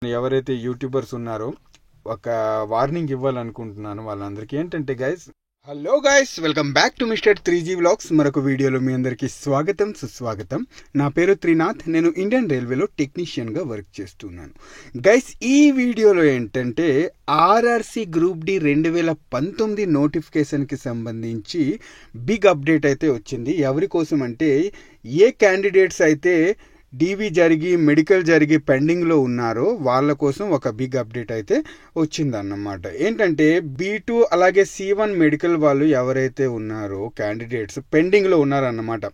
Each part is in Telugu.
ఎవరైతే యూట్యూబర్స్ ఉన్నారో ఒక వార్నింగ్ ఇవ్వాలనుకుంటున్నాను వాళ్ళందరికీ. ఏంటంటే guys, hello guys, welcome back to mister 3G vlogs. మరొక వీడియోలో మీ అందరికీ స్వాగతం, సుస్వాగతం. నా పేరు త్రినాథ్. నేను ఇండియన్ రైల్వేలో టెక్నీషియన్గా వర్క్ చేస్తున్నాను. గైస్, ఈ వీడియోలో ఏంటంటే ఆర్ఆర్సి గ్రూప్ డి 2019 నోటిఫికేషన్కి సంబంధించి బిగ్ అప్డేట్ అయితే వచ్చింది. ఎవరి కోసం అంటే, ఏ క్యాండిడేట్స్ అయితే డీవీ జరిగి మెడికల్ జరిగి పెండింగ్లో ఉన్నారో వాళ్ళ కోసం ఒక బిగ్ అప్డేట్ అయితే వచ్చిందన్నమాట. ఏంటంటే B2 అలాగే C1 మెడికల్ వాళ్ళు ఎవరైతే ఉన్నారో క్యాండిడేట్స్ పెండింగ్లో ఉన్నారన్నమాట.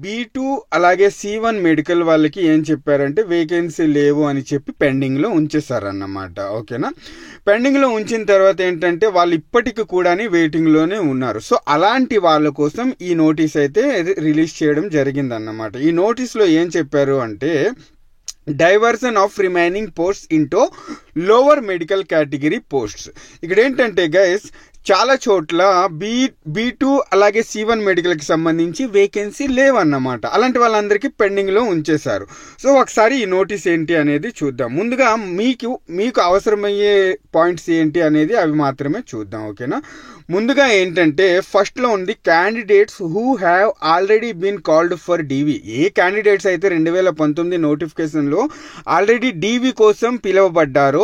B2 అలాగే C1 మెడికల్ వాళ్ళకి ఏం చెప్పారంటే వేకెన్సీ లేవు అని చెప్పి పెండింగ్లో ఉంచేశారన్నమాట. ఓకేనా, పెండింగ్లో ఉంచిన తర్వాత ఏంటంటే వాళ్ళు ఇప్పటికి కూడా వెయిటింగ్లోనే ఉన్నారు. సో అలాంటి వాళ్ళ కోసం ఈ నోటీస్ అయితే రిలీజ్ చేయడం జరిగిందన్నమాట. ఈ నోటీస్లో ఏం చెప్పారు అంటే, diversion of remaining posts into lower medical category posts. ఇక్కడ ఏంటంటే గైస్, చాలా చోట్ల B2 అలాగే C1 మెడికల్కి సంబంధించి వేకెన్సీ లేవన్నమాట. అలాంటి వాళ్ళందరికీ పెండింగ్లో ఉంచేశారు. సో ఒకసారి ఈ నోటీస్ ఏంటి అనేది చూద్దాం. ముందుగా మీకు అవసరమయ్యే పాయింట్స్ ఏంటి అనేది అవి మాత్రమే చూద్దాం. ఓకేనా, ముందుగా ఏంటంటే ఫస్ట్లో ఉంది candidates who have already been called for DV. ఏ క్యాండిడేట్స్ అయితే 2019 నోటిఫికేషన్లో ఆల్రెడీ డీవీ కోసం పిలువబడ్డారో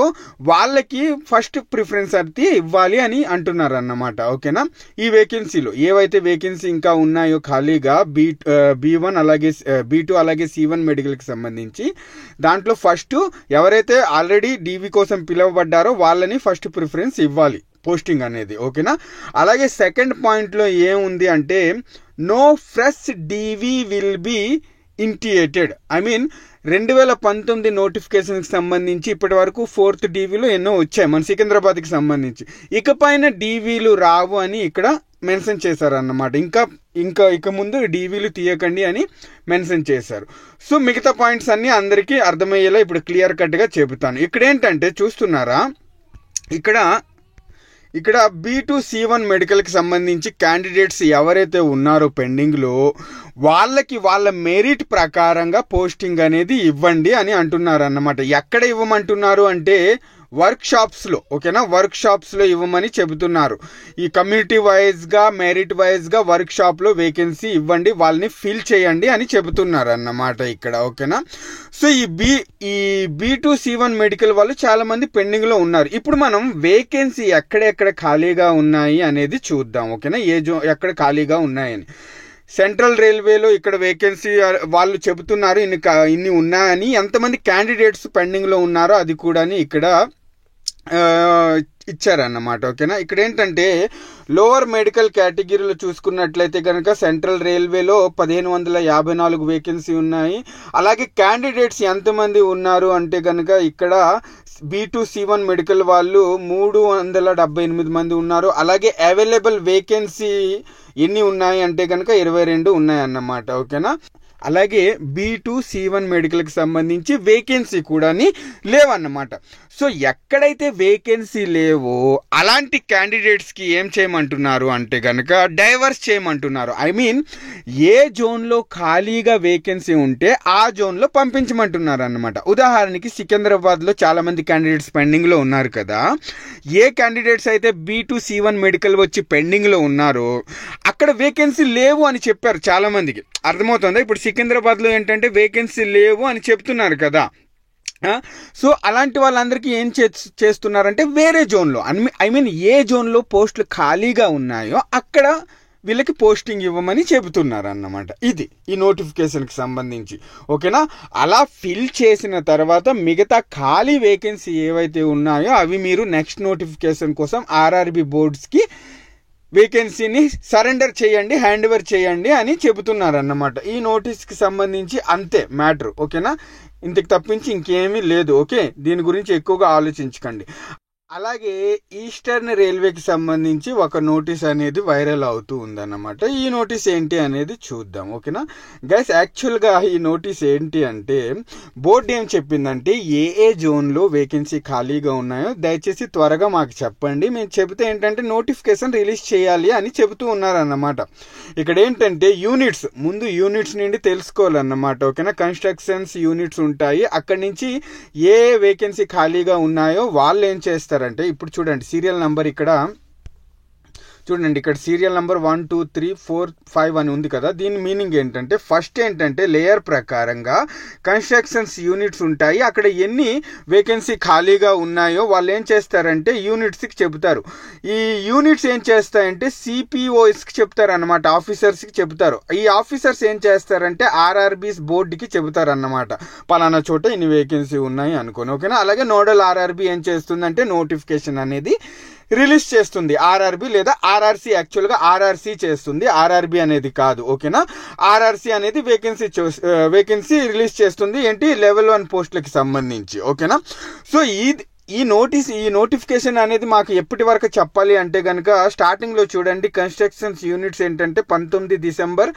వాళ్ళకి ఫస్ట్ ప్రిఫరెన్స్ అయితే ఇవ్వాలి అని అంటున్నారు అన్నమాట. ఓకేనా, ఈ వేకెన్సీలో ఏవైతే వేకెన్సీ ఇంకా ఉన్నాయో ఖాళీగా B1 అలాగే B2 అలాగే C1 మెడికల్కి సంబంధించి దాంట్లో ఫస్ట్ ఎవరైతే ఆల్రెడీ డీవీ కోసం పిలువబడ్డారో వాళ్ళని ఫస్ట్ ప్రిఫరెన్స్ ఇవ్వాలి పోస్టింగ్ అనేది. ఓకేనా, అలాగే సెకండ్ పాయింట్లో ఏముంది అంటే, no fresh DV will be initiated. I mean 2019 నోటిఫికేషన్కి సంబంధించి ఇప్పటి వరకు 4th డీవీలు ఎన్నో వచ్చాయి మన సికింద్రాబాద్కి సంబంధించి. ఇకపైన డీవీలు రావు అని ఇక్కడ మెన్షన్ చేశారన్నమాట. ఇక ముందు డీవీలు తీయకండి అని మెన్షన్ చేశారు. సో మిగతా పాయింట్స్ అన్నీ అందరికీ అర్థమయ్యేలా ఇప్పుడు క్లియర్ కట్గా చెబుతాను. ఇక్కడ ఏంటంటే చూస్తున్నారా, ఇక్కడ B2 C1 మెడికల్కి సంబంధించి క్యాండిడేట్స్ ఎవరైతే ఉన్నారో పెండింగ్లో వాళ్ళకి వాళ్ళ మెరిట్ ప్రకారంగా పోస్టింగ్ అనేది ఇవ్వండి అని అంటున్నారు అన్నమాట. ఎక్కడ ఇవ్వమంటున్నారు అంటే వర్క్ షాప్స్లో. ఓకేనా, వర్క్ షాప్స్లో ఇవ్వమని చెబుతున్నారు. ఈ కమ్యూనిటీ వైజ్గా మెరిట్ వైజ్గా వర్క్ షాప్లో వేకెన్సీ ఇవ్వండి, వాళ్ళని ఫిల్ చేయండి అని చెబుతున్నారు అన్నమాట ఇక్కడ. ఓకేనా, సో ఈ B2 C1 మెడికల్ వాళ్ళు చాలా మంది పెండింగ్లో ఉన్నారు. ఇప్పుడు మనం వేకెన్సీ ఎక్కడెక్కడ ఖాళీగా ఉన్నాయి అనేది చూద్దాం. ఓకేనా, ఎక్కడ ఖాళీగా ఉన్నాయని. సెంట్రల్ రైల్వేలో ఇక్కడ వేకెన్సీ వాళ్ళు చెబుతున్నారు ఇన్ని ఉన్నాయని. ఎంతమంది క్యాండిడేట్స్ పెండింగ్లో ఉన్నారో అది కూడా ఇక్కడ ఇచ్చారన్నమాట. ఓకేనా, ఇక్కడ ఏంటంటే లోవర్ మెడికల్ కేటగిరీలో చూసుకున్నట్లయితే కనుక సెంట్రల్ రైల్వేలో 1554 వేకెన్సీ ఉన్నాయి. అలాగే క్యాండిడేట్స్ ఎంతమంది ఉన్నారు అంటే కనుక ఇక్కడ B2 C1 మెడికల్ వాళ్ళు 378 మంది ఉన్నారు. అలాగే అవైలబుల్ వేకెన్సీ ఎన్ని ఉన్నాయి అంటే కనుక 22 ఉన్నాయి అన్నమాట. ఓకేనా, అలాగే B2 C1 మెడికల్కి సంబంధించి వేకెన్సీ కూడా లేవన్నమాట. సో ఎక్కడైతే వేకెన్సీ లేవో అలాంటి క్యాండిడేట్స్కి ఏం చేయమంటున్నారు అంటే కనుక డైవర్స్ చేయమంటున్నారు. ఐ మీన్ ఏ జోన్లో ఖాళీగా వేకెన్సీ ఉంటే ఆ జోన్లో పంపించమంటున్నారు అన్నమాట. ఉదాహరణకి సికింద్రాబాద్లో చాలామంది క్యాండిడేట్స్ పెండింగ్లో ఉన్నారు కదా. ఏ క్యాండిడేట్స్ అయితే B2 C1 మెడికల్ వచ్చి పెండింగ్లో ఉన్నారో అక్కడ వేకెన్సీ లేవు అని చెప్పారు చాలామందికి. అర్థమవుతుందా? ఇప్పుడు సికింద్రాబాద్లో ఏంటంటే వేకెన్సీ లేవు అని చెప్తున్నారు కదా. సో అలాంటి వాళ్ళందరికీ ఏం చేస్తున్నారంటే వేరే జోన్లో, ఐ మీన్ ఏ జోన్లో పోస్టులు ఖాళీగా ఉన్నాయో అక్కడ వీళ్ళకి పోస్టింగ్ ఇవ్వమని చెబుతున్నారు అన్నమాట. ఇది ఈ నోటిఫికేషన్కి సంబంధించి. ఓకేనా, అలా ఫిల్ చేసిన తర్వాత మిగతా ఖాళీ వేకెన్సీ ఏవైతే ఉన్నాయో అవి మీరు నెక్స్ట్ నోటిఫికేషన్ కోసం ఆర్ఆర్బి బోర్డ్స్కి వేకెన్సీని సరెండర్ చేయండి, హ్యాండ్ ఓవర్ చేయండి అని చెబుతున్నారు అన్నమాట. ఈ నోటీస్కి సంబంధించి అంతే మ్యాటర్. ఓకేనా, ఇంతకు తప్పించి ఇంకేమీ లేదు. ఓకే, దీని గురించి ఎక్కువగా ఆలోచించకండి. అలాగే ఈస్టర్న్ రైల్వేకి సంబంధించి ఒక నోటీస్ అనేది వైరల్ అవుతూ ఉందన్నమాట. ఈ నోటీస్ ఏంటి అనేది చూద్దాం. ఓకేనా గైస్, యాక్చువల్గా ఈ నోటీస్ ఏంటి అంటే బోర్డు ఏం చెప్పిందంటే ఏ జోన్లో వేకెన్సీ ఖాళీగా ఉన్నాయో దయచేసి త్వరగా మాకు చెప్పండి, మేము చెబితే ఏంటంటే నోటిఫికేషన్ రిలీజ్ చేయాలి అని చెబుతూ ఉన్నారన్నమాట. ఇక్కడ ఏంటంటే ముందు యూనిట్స్ నుండి తెలుసుకోవాలన్నమాట. ఓకేనా, కన్స్ట్రక్షన్స్ యూనిట్స్ ఉంటాయి, అక్కడి నుంచి ఏ వేకెన్సీ ఖాళీగా ఉన్నాయో వాళ్ళు ఏం చేస్తారు అంటే ఇప్పుడు చూడండి సీరియల్ నంబర్ ఇక్కడ సీరియల్ నంబర్ 1 2 3 4 5 అని ఉంది కదా. దీని మీనింగ్ ఏంటంటే ఫస్ట్ ఏంటంటే లేయర్ ప్రకారంగా కన్స్ట్రక్షన్స్ యూనిట్స్ ఉంటాయి, అక్కడ ఎన్ని వేకెన్సీ ఖాళీగా ఉన్నాయో వాళ్ళు ఏం చేస్తారంటే యూనిట్స్కి చెబుతారు. ఈ యూనిట్స్ ఏం చేస్తాయంటే సిపిఓస్కి చెప్తారు అన్నమాట, ఆఫీసర్స్కి చెబుతారు. ఈ ఆఫీసర్స్ ఏం చేస్తారంటే ఆర్ఆర్బీస్ బోర్డుకి చెబుతారు అన్నమాట, పలానా చోట ఇన్ని వేకెన్సీ ఉన్నాయి అనుకోని. ఓకేనా, అలాగే నోడల్ ఆర్ఆర్బీ ఏం చేస్తుందంటే నోటిఫికేషన్ అనేది రిలీజ్ చేస్తుంది. ఆర్ఆర్బీ లేదా ఆర్ఆర్సీ, యాక్చువల్గా ఆర్ఆర్సీ చేస్తుంది, ఆర్ఆర్బీ అనేది కాదు. ఓకేనా, ఆర్ఆర్సీ అనేది వేకెన్సీ రిలీజ్ చేస్తుంది ఏంటి లెవెల్ 1 పోస్టులకి సంబంధించి. ఓకేనా, సో ఈ నోటిఫికేషన్ అనేది మాకు ఎప్పటి వరకు చెప్పాలి అంటే కనుక స్టార్టింగ్లో చూడండి కన్స్ట్రక్షన్స్ యూనిట్స్ ఏంటంటే 19 డిసెంబర్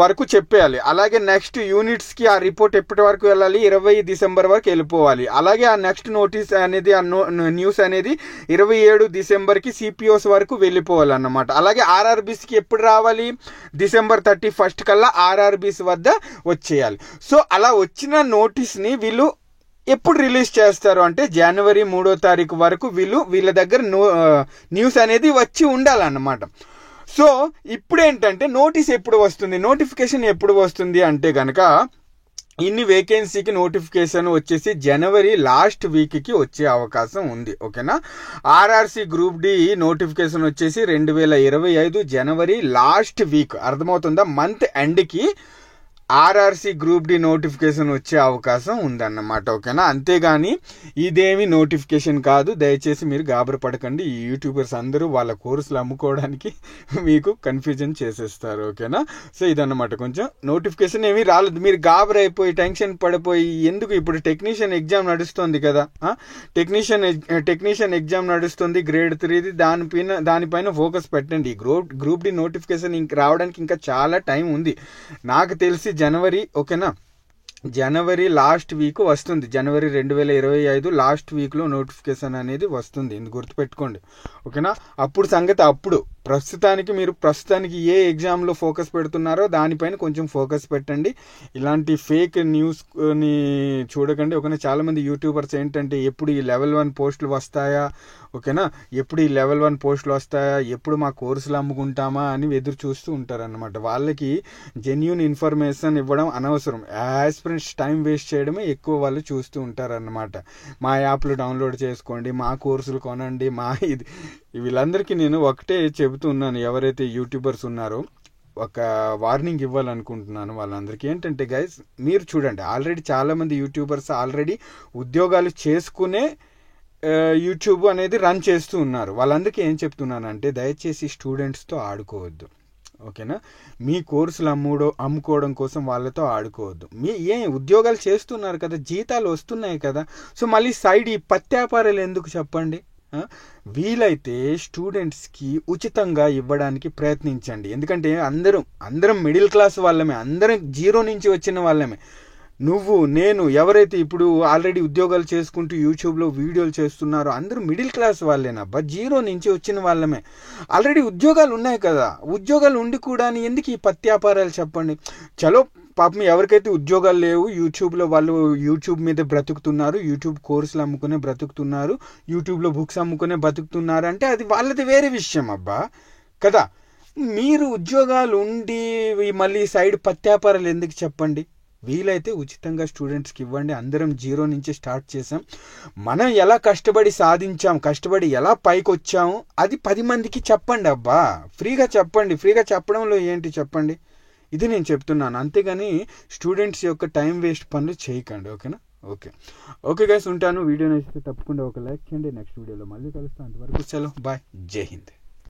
వరకు చెప్పేయాలి. అలాగే నెక్స్ట్ యూనిట్స్కి ఆ రిపోర్ట్ ఎప్పటి వరకు వెళ్ళాలి, 20 డిసెంబర్ వరకు వెళ్ళిపోవాలి. అలాగే ఆ నెక్స్ట్ నోటీస్ అనేది న్యూస్ అనేది 27 డిసెంబర్కి సిపిఓస్ వరకు వెళ్ళిపోవాలి అన్నమాట. అలాగే ఆర్ఆర్బీస్కి ఎప్పుడు రావాలి, డిసెంబర్ 31 కల్లా ఆర్ఆర్బీస్ వద్ద వచ్చేయాలి. సో అలా వచ్చిన నోటీస్ని వీళ్ళు ఎప్పుడు రిలీజ్ చేస్తారు అంటే జనవరి 3వ తారీఖు వరకు వీళ్ళ దగ్గర న్యూస్ అనేది వచ్చి ఉండాలన్నమాట. సో ఇప్పుడు ఏంటంటే నోటీస్ ఎప్పుడు వస్తుంది, నోటిఫికేషన్ ఎప్పుడు వస్తుంది అంటే కనుక ఇన్ని వేకెన్సీకి నోటిఫికేషన్ వచ్చేసి జనవరి లాస్ట్ వీక్కి వచ్చే అవకాశం ఉంది. ఓకేనా, ఆర్ఆర్సీ గ్రూప్ డి నోటిఫికేషన్ వచ్చేసి 2025 జనవరి లాస్ట్ వీక్, అర్థమవుతుందా, మంత్ ఎండ్కి ఆర్ఆర్సీ గ్రూప్ డి నోటిఫికేషన్ వచ్చే అవకాశం ఉందన్నమాట. ఓకేనా, అంతేగాని ఇదేమి నోటిఫికేషన్ కాదు, దయచేసి మీరు గాబరపడకండి. ఈ యూట్యూబర్స్ అందరూ వాళ్ళ కోర్సులు అమ్ముకోవడానికి మీకు కన్ఫ్యూజన్ చేసేస్తారు. ఓకేనా, సో ఇదన్నమాట, కొంచెం నోటిఫికేషన్ ఏమీ రాలేదు, మీరు గాబరైపోయి టెన్షన్ పడిపోయి ఎందుకు. ఇప్పుడు టెక్నీషియన్ ఎగ్జామ్ నడుస్తుంది కదా, టెక్నీషియన్ ఎగ్జామ్ నడుస్తుంది గ్రేడ్ 3ది, దానిపైన ఫోకస్ పెట్టండి. గ్రూప్ డి నోటిఫికేషన్ రావడానికి ఇంకా చాలా టైం ఉంది, నాకు తెలిసి జనవరి. ఓకేనా, జనవరి లాస్ట్ వీక్ వస్తుంది, జనవరి 2025 లాస్ట్ వీక్లో నోటిఫికేషన్ అనేది వస్తుంది, ఇది గుర్తుపెట్టుకోండి. ఓకేనా, అప్పుడు సంగతి అప్పుడు. ప్రస్తుతానికి ఏ ఎగ్జామ్లో ఫోకస్ పెడుతున్నారో దానిపైన కొంచెం ఫోకస్ పెట్టండి, ఇలాంటి ఫేక్ న్యూస్ని చూడకండి. ఓకేనా, చాలామంది యూట్యూబర్స్ ఏంటంటే ఎప్పుడు ఈ లెవెల్ 1 పోస్టులు వస్తాయా, ఓకేనా, ఎప్పుడు ఈ లెవెల్ 1 పోస్టులు వస్తాయా, ఎప్పుడు మా కోర్సులు అమ్ముకుంటామా అని ఎదురు చూస్తూ ఉంటారన్నమాట. వాళ్ళకి జెన్యూన్ ఇన్ఫర్మేషన్ ఇవ్వడం అనవసరం, యాస్పిరెంట్స్ టైం వేస్ట్ చేయడమే ఎక్కువ వాళ్ళు చూస్తూ ఉంటారన్నమాట. మా యాప్లు డౌన్లోడ్ చేసుకోండి, మా కోర్సులు కొనండి, వీళ్ళందరికీ నేను ఒకటే చెబుతున్నాను, ఎవరైతే యూట్యూబర్స్ ఉన్నారో ఒక వార్నింగ్ ఇవ్వాలనుకుంటున్నాను వాళ్ళందరికీ. ఏంటంటే గైస్, మీరు చూడండి, ఆల్రెడీ చాలామంది యూట్యూబర్స్ ఆల్రెడీ ఉద్యోగాలు చేసుకునే యూట్యూబ్ అనేది రన్ చేస్తూ ఉన్నారు. వాళ్ళందరికీ ఏం చెప్తున్నానంటే దయచేసి స్టూడెంట్స్తో ఆడుకోవద్దు. ఓకేనా, మీ కోర్సులు అమ్ముకోవడం కోసం వాళ్ళతో ఆడుకోవద్దు. ఉద్యోగాలు చేస్తున్నారు కదా, జీతాలు వస్తున్నాయి కదా, సో మళ్ళీ సైడ్ ఈ పత్యాపారాలు ఎందుకు చెప్పండి. వీలైతే స్టూడెంట్స్కి ఉచితంగా ఇవ్వడానికి ప్రయత్నించండి, ఎందుకంటే అందరం మిడిల్ క్లాస్ వాళ్ళమే, అందరం జీరో నుంచి వచ్చిన వాళ్ళమే. నేను ఎవరైతే ఇప్పుడు ఆల్రెడీ ఉద్యోగాలు చేసుకుంటూ యూట్యూబ్లో వీడియోలు చేస్తున్నారో అందరూ మిడిల్ క్లాస్ వాళ్ళేనబ్బా, జీరో నుంచి వచ్చిన వాళ్ళమే. ఆల్రెడీ ఉద్యోగాలు ఉన్నాయి కదా, ఉద్యోగాలు ఉండి కూడా ఎందుకు ఈ పత్యాపారాలు చెప్పండి. చలో పాపం ఎవరికైతే ఉద్యోగాలు లేవు, యూట్యూబ్లో వాళ్ళు యూట్యూబ్ మీద బ్రతుకుతున్నారు, యూట్యూబ్ కోర్సులు అమ్ముకునే బ్రతుకుతున్నారు, యూట్యూబ్లో బుక్స్ అమ్ముకునే బ్రతుకుతున్నారు అంటే అది వాళ్ళది వేరే విషయం అబ్బా కదా. మీరు ఉద్యోగాలు ఉండి మళ్ళీ సైడ్ పత్యాపారాలు ఎందుకు చెప్పండి. వీలైతే ఉచితంగా స్టూడెంట్స్కి ఇవ్వండి. అందరం జీరో నుంచి స్టార్ట్ చేసాం, మనం ఎలా కష్టపడి సాధించాం, కష్టపడి ఎలా పైకి వచ్చాము అది 10 మందికి చెప్పండి అబ్బా, ఫ్రీగా చెప్పండి. ఫ్రీగా చెప్పడంలో ఏంటి చెప్పండి, ఇది నేను చెప్తున్నాను. అంతేగాని స్టూడెంట్స్ యొక్క టైం వేస్ట్ పనులు చేయకండి. ఓకేనా, ఓకే గైస్, ఉంటాను. వీడియో నచ్చితే తప్పకుండా ఒక లైక్ చేయండి. నెక్స్ట్ వీడియోలో మళ్ళీ కలుస్తాను, అంతవరకు సెలవు, బాయ్, జై హింద్.